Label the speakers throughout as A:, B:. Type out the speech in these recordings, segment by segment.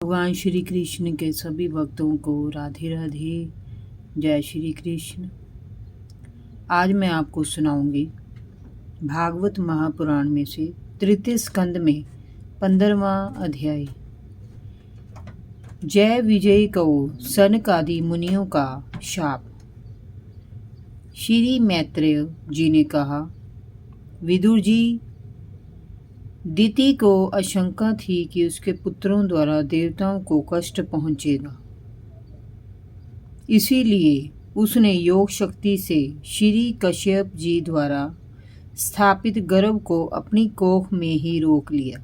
A: भगवान श्री कृष्ण के सभी भक्तों को राधे राधे। जय श्री कृष्ण। आज मैं आपको सुनाऊंगी भागवत महापुराण में से तृतीय स्कंद में 15वां अध्याय। जय विजय कहो सनक आदि मुनियों का शाप। श्री मैत्रेय जी ने कहा, विदुर जी, दिति को आशंका थी कि उसके पुत्रों द्वारा देवताओं को कष्ट पहुंचेगा, इसीलिए उसने योग शक्ति से श्री कश्यप जी द्वारा स्थापित गर्भ को अपनी कोख में ही रोक लिया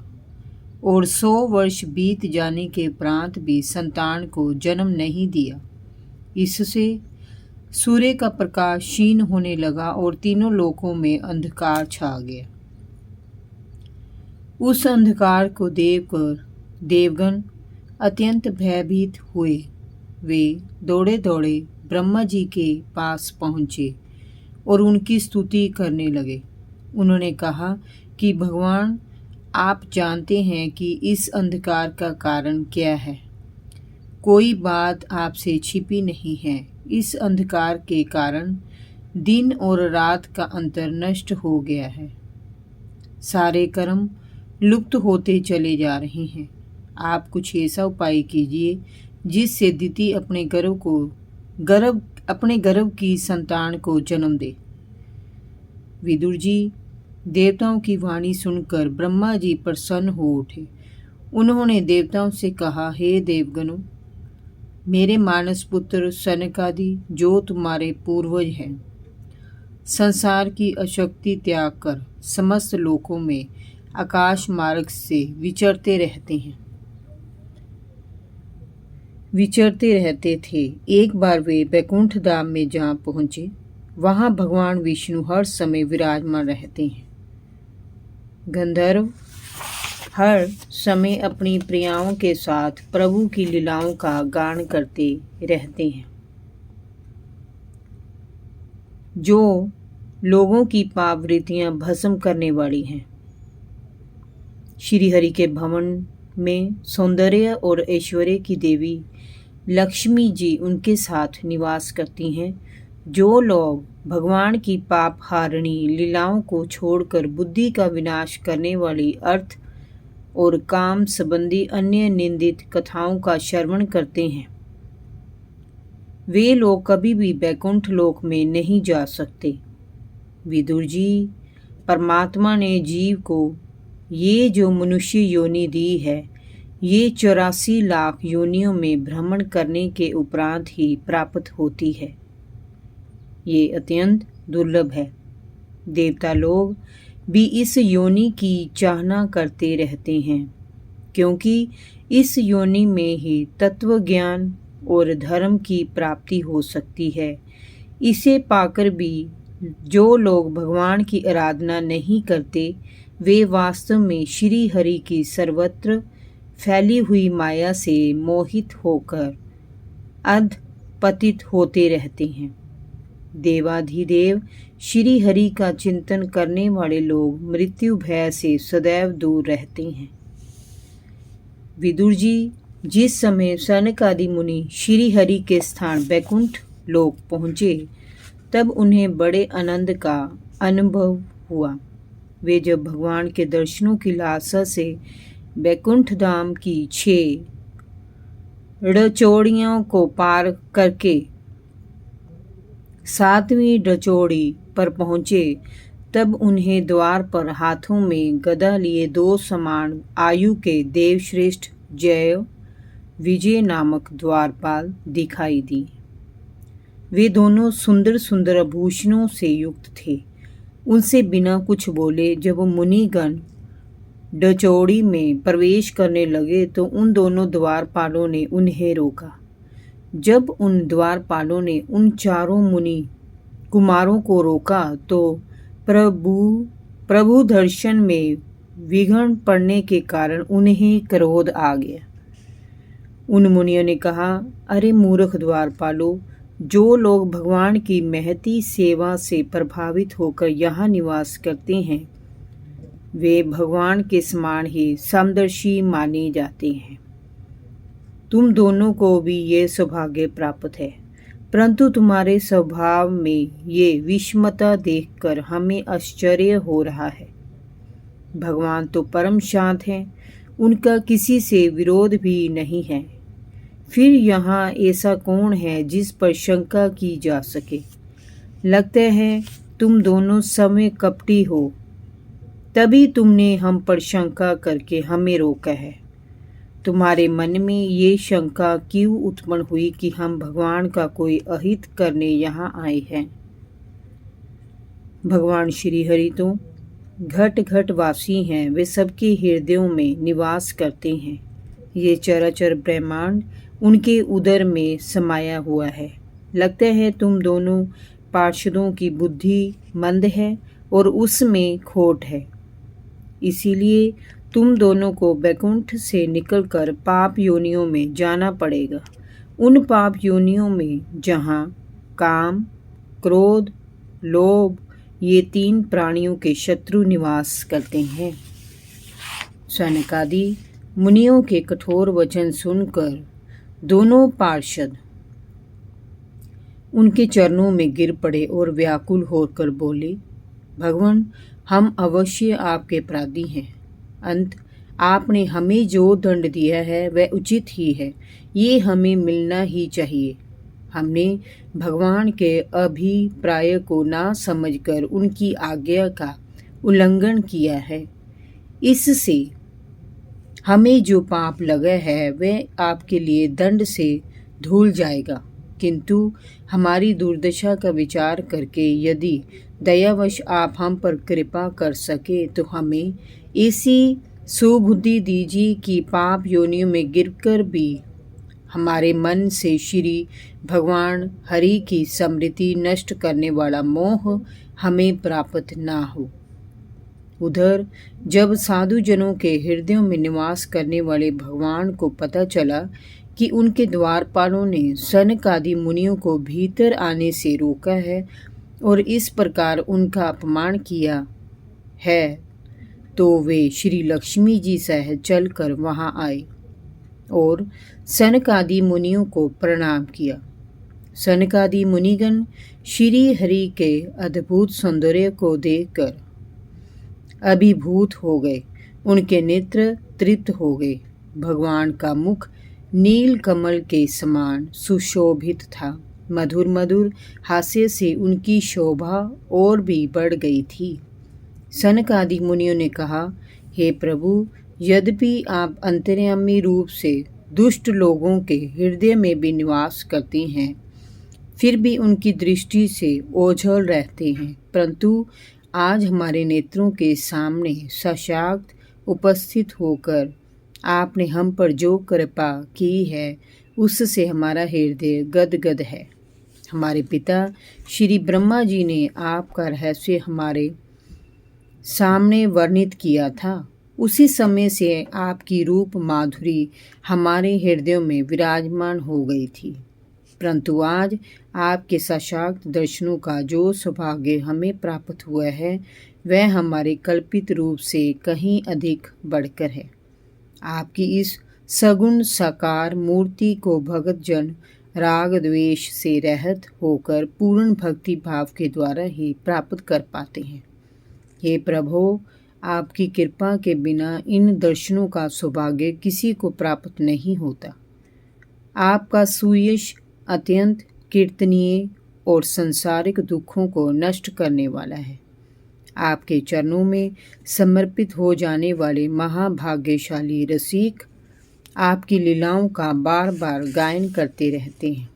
A: और 100 वर्ष बीत जाने के उपरांत भी संतान को जन्म नहीं दिया। इससे सूर्य का प्रकाश क्षीण होने लगा और तीनों लोकों में अंधकार छा गया। उस अंधकार को देखकर देवगण अत्यंत भयभीत हुए। वे दौड़े दौड़े ब्रह्मा जी के पास पहुँचे और उनकी स्तुति करने लगे। उन्होंने कहा कि भगवान, आप जानते हैं कि इस अंधकार का कारण क्या है। कोई बात आपसे छिपी नहीं है। इस अंधकार के कारण दिन और रात का अंतर नष्ट हो गया है। सारे कर्म लुप्त होते चले जा रहे हैं। आप कुछ ऐसा उपाय कीजिए जिससे दिति अपने गर्भ की संतान को जन्म दे। विदुर जी, देवताओं की वाणी सुनकर ब्रह्मा जी प्रसन्न हो उठे। उन्होंने देवताओं से कहा, हे देवगणों, मेरे मानस पुत्र सनकादि जो तुम्हारे पूर्वज हैं, संसार की अशक्ति त्याग कर समस्त लोकों में आकाश मार्ग से विचरते रहते थे। एक बार वे बैकुंठ धाम में जहाँ पहुँचे, वहाँ भगवान विष्णु हर समय विराजमान रहते हैं। गंधर्व हर समय अपनी प्रियाओं के साथ प्रभु की लीलाओं का गान करते रहते हैं, जो लोगों की पाप वृत्तियां भस्म करने वाली हैं। श्री हरि के भवन में सौंदर्य और ऐश्वर्य की देवी लक्ष्मी जी उनके साथ निवास करती हैं। जो लोग भगवान की पाप हारिणी लीलाओं को छोड़कर बुद्धि का विनाश करने वाली अर्थ और काम संबंधी अन्य निंदित कथाओं का श्रवण करते हैं, वे लोग कभी भी बैकुंठ लोक में नहीं जा सकते। विदुर जी, परमात्मा ने जीव को ये जो मनुष्य योनि दी है, ये 84 लाख योनियों में भ्रमण करने के उपरांत ही प्राप्त होती है। ये अत्यंत दुर्लभ है। देवता लोग भी इस योनि की चाहना करते रहते हैं, क्योंकि इस योनि में ही तत्व ज्ञान और धर्म की प्राप्ति हो सकती है। इसे पाकर भी जो लोग भगवान की आराधना नहीं करते, वे वास्तव में श्री हरि की सर्वत्र फैली हुई माया से मोहित होकर अधपतित होते रहते हैं। देवाधिदेव श्री हरि का चिंतन करने वाले लोग मृत्यु भय से सदैव दूर रहते हैं। विदुर जी, जिस समय सनक आदि मुनि श्री हरि के स्थान बैकुंठ लोक पहुँचे, तब उन्हें बड़े आनंद का अनुभव हुआ। वे जब भगवान के दर्शनों की लालसा से बैकुंठ धाम की 6 ड़चौड़ियों को पार करके 7वीं ड़चौड़ी पर पहुँचे, तब उन्हें द्वार पर हाथों में गदा लिए 2 समान आयु के देवश्रेष्ठ जय विजय नामक द्वारपाल दिखाई दी। वे दोनों सुंदर सुंदर आभूषणों से युक्त थे। उनसे बिना कुछ बोले जब मुनिगण ड़चौड़ी में प्रवेश करने लगे, तो उन दोनों द्वारपालों ने उन्हें रोका। जब उन द्वारपालों ने उन चारों मुनि कुमारों को रोका, तो प्रभु दर्शन में विघ्न पड़ने के कारण उन्हें क्रोध आ गया। उन मुनियों ने कहा, अरे मूर्ख द्वारपालों, जो लोग भगवान की महती सेवा से प्रभावित होकर यहाँ निवास करते हैं, वे भगवान के समान ही समदर्शी माने जाते हैं। तुम दोनों को भी ये सौभाग्य प्राप्त है, परंतु तुम्हारे स्वभाव में ये विषमता देखकर हमें आश्चर्य हो रहा है। भगवान तो परम शांत हैं, उनका किसी से विरोध भी नहीं है। फिर यहाँ ऐसा कौन है जिस पर शंका की जा सके? लगता है तुम दोनों समय कपटी हो, तभी तुमने हम पर शंका करके हमें रोका है। तुम्हारे मन में ये शंका क्यों उत्पन्न हुई कि हम भगवान का कोई अहित करने यहाँ आए हैं? भगवान श्री हरि तो घट घट वासी हैं, वे सबके हृदयों में निवास करते हैं। ये चराचर ब्रह्मांड उनके उदर में समाया हुआ है। लगता है तुम दोनों पार्षदों की बुद्धि मंद है और उसमें खोट है, इसीलिए तुम दोनों को वैकुंठ से निकलकर पाप योनियों में जाना पड़ेगा, उन पाप योनियों में जहाँ काम, क्रोध, लोभ ये 3 प्राणियों के शत्रु निवास करते हैं। सनकादि मुनियों के कठोर वचन सुनकर दोनों पार्षद उनके चरणों में गिर पड़े और व्याकुल होकर बोले, भगवान, हम अवश्य आपके अपराधी हैं। अंत आपने हमें जो दंड दिया है वह उचित ही है, ये हमें मिलना ही चाहिए। हमने भगवान के अभिप्राय को ना समझकर उनकी आज्ञा का उल्लंघन किया है। इससे हमें जो पाप लगा है वह आपके लिए दंड से धुल जाएगा, किंतु हमारी दुर्दशा का विचार करके यदि दयावश आप हम पर कृपा कर सके तो हमें ऐसी सुबुद्धि दीजिए कि पाप योनियों में गिरकर भी हमारे मन से श्री भगवान हरि की स्मृति नष्ट करने वाला मोह हमें प्राप्त ना हो। उधर जब साधु जनों के हृदयों में निवास करने वाले भगवान को पता चला कि उनके द्वारपालों ने सनक आदि मुनियों को भीतर आने से रोका है और इस प्रकार उनका अपमान किया है, तो वे श्री लक्ष्मी जी सह चलकर वहां आए और सनकादि मुनियों को प्रणाम किया। सनकादि मुनिगण श्री हरि के अद्भुत सौंदर्य को देखकर अभिभूत हो गए, उनके नेत्र तृप्त हो गए। भगवान का मुख नील कमल के समान सुशोभित था। मधुर मधुर हास्य से उनकी शोभा और भी बढ़ गई थी। सनक आदि मुनियों ने कहा, हे प्रभु, यद्यपि आप अंतर्यामी रूप से दुष्ट लोगों के हृदय में भी निवास करते हैं, फिर भी उनकी दृष्टि से ओझल रहते हैं, परंतु आज हमारे नेत्रों के सामने साक्षात उपस्थित होकर आपने हम पर जो कृपा की है उससे हमारा हृदय गदगद है। हमारे पिता श्री ब्रह्मा जी ने आपका रहस्य हमारे सामने वर्णित किया था। उसी समय से आपकी रूप माधुरी हमारे हृदयों में विराजमान हो गई थी, परंतु आज आपके साक्षात दर्शनों का जो सौभाग्य हमें प्राप्त हुआ है वह हमारे कल्पित रूप से कहीं अधिक बढ़कर है। आपकी इस सगुण साकार मूर्ति को भगत जन राग द्वेष से रहित होकर पूर्ण भक्ति भाव के द्वारा ही प्राप्त कर पाते हैं। हे प्रभु, आपकी कृपा के बिना इन दर्शनों का सौभाग्य किसी को प्राप्त नहीं होता। आपका सुयश अत्यंत कीर्तनीय और संसारिक दुखों को नष्ट करने वाला है। आपके चरणों में समर्पित हो जाने वाले महाभाग्यशाली रसिक आपकी लीलाओं का बार बार गायन करते रहते हैं।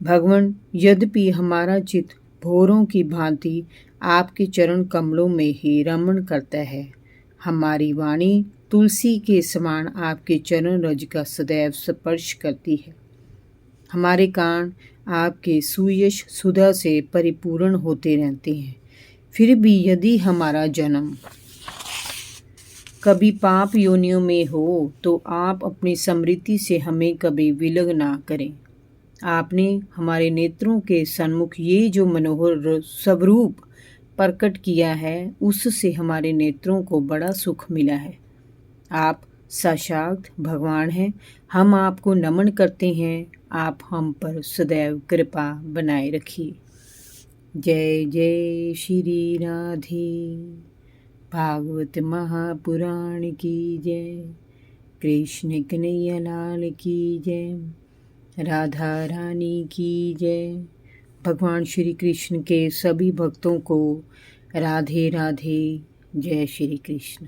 A: भगवान, यद्यपि हमारा चित्त भोरों की भांति आपके चरण कमलों में ही रमण करता है, हमारी वाणी तुलसी के समान आपके चरण रज का सदैव स्पर्श करती है। हमारे कान आपके सुयश सुधा से परिपूर्ण होते रहते हैं। फिर भी यदि हमारा जन्म कभी पाप योनियों में हो तो आप अपनी स्मृति से हमें कभी विलग ना करें। आपने हमारे नेत्रों के सन्मुख ये जो मनोहर स्वरूप प्रकट किया है उससे हमारे नेत्रों को बड़ा सुख मिला है। आप साक्षात भगवान हैं। हम आपको नमन करते हैं, आप हम पर सदैव कृपा बनाए रखिए। जय जय श्री राधे। भागवत महापुराण की जय। कृष्ण कन्हैया लाल की जय। राधा रानी की जय। भगवान श्री कृष्ण के सभी भक्तों को राधे राधे। जय श्री कृष्ण।